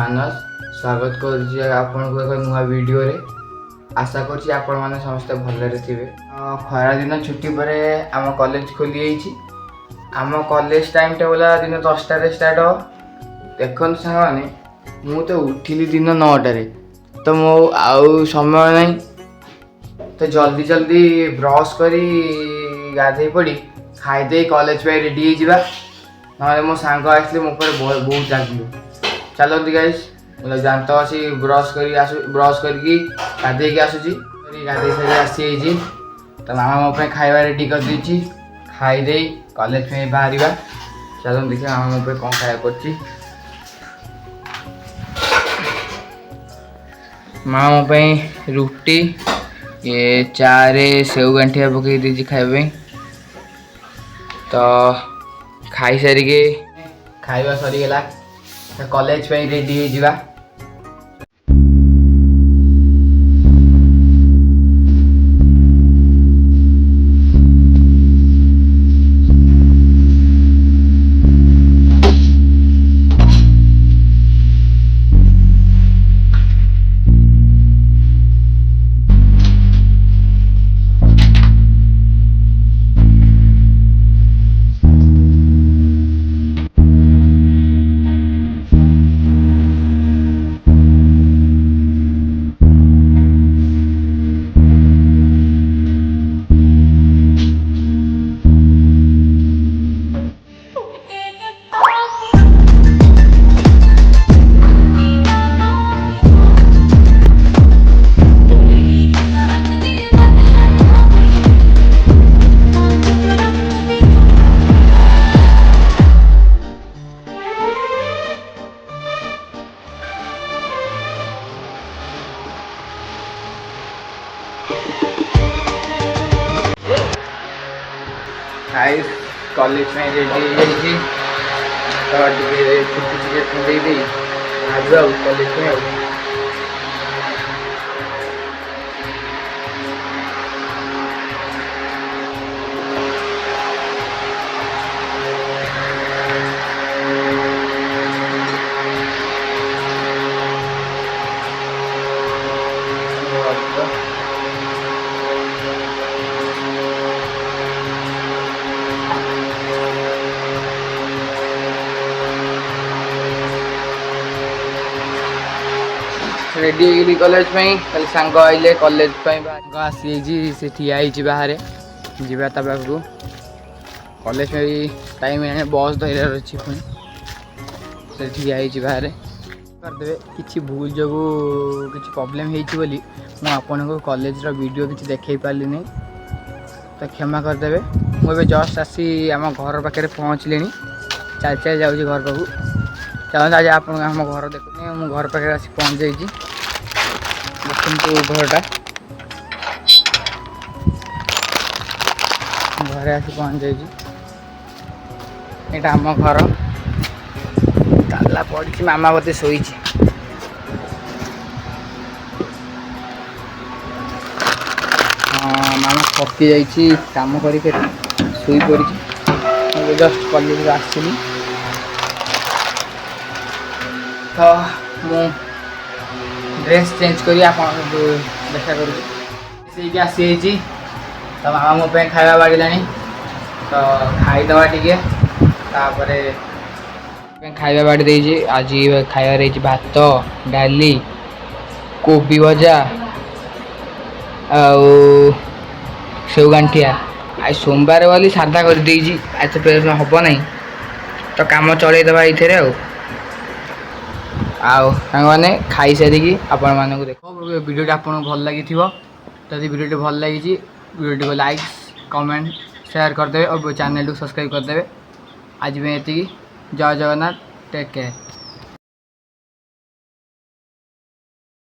मानस स्वागत करुच्ची आपन को एक नुआ वीडियो रे। आशा करुच्ची आपण माने समस्त भलरे थिबे। खरा दिन छुट्टी पर आम कॉलेज खोली जाइछि। आम कॉलेज टाइम टेबल दिन 10टा रे स्टार्ट हो। देखन संग माने मु तो उठिली दिन 9टा रे, तो मो आउ समय नहीं, तो जल्दी जल्दी ब्रश करी गाधे पड़ी खाई दे कॉलेज पे रेडी हो जावा। ना मो सांग आसले मो पर बहुत जागियो। चलती गाइस जानते अच्छी ब्रश करके गाधे की आसूची गाधे सारी आसी तो मामा मो पे खाଇବା रेडी कर देछि। खाई दे कॉलेज में बाहर। चलो देखिए मामा मो पे कौन खाया करछि। मामा मो पे रुटी ये चारे सेव गांठिया पकई दीजिए खाइबे। तो खाई सारिके खाଇବା सरीगला कॉलेज पे रेडी हो जावा। गाइस कॉलेज में रेडी हो तो छुट्टी छुट्टी दे आज कॉलेज में रेडी होगी कॉलेज में खाली सांग आइले कॉलेज आसी से ठिया बाहर जीवा पाखक कॉलेज में भी टाइम बस धरवार अच्छी पुणी से ठिया बाहर करदे किसी भूल जो किसी प्रोब्लेम होली मुझे कॉलेज वीडियो किसी देखई पार्ली नहीं, तो क्षमा करदे। मुझे जस्ट आसी आम घर पाखे पहुँचले चल चल जाऊँगी घर पाक। चलते आज आप घर देखते मु घर पाखे आसी पहुँच जाइए। घरटा घरे आसी पहुँच जाइए। आम घर ताला पड़ी मामा बोते शोई। हाँ मामा थकी जाइए काम कर शोई पड़ी। जस्ट कॉलेज आसली तो मु ड्रेस चेंज करी देखा कर आसी तो मामा मो पे खाଇବା बाड़िला तो खाईदवा टे खाଇବା बाड़ी देजी। आज खाइबार रही भात डाली कोबी भजा सेव गांठिया। आज सोमवार वाली साधा कर देजी। आज तो पेट हम ना तो काम चलईदबा ये सांग मैंने खाई सारिकी आपण मानक देखो वीडियो आपको भल लगी थो। जदि वीडियो भल लगी वीडियो को लाइक कमेंट शेयर करदे और चैनल को सब्सक्राइब करदे। आज में ये जय जगन्नाथ टेक केयर।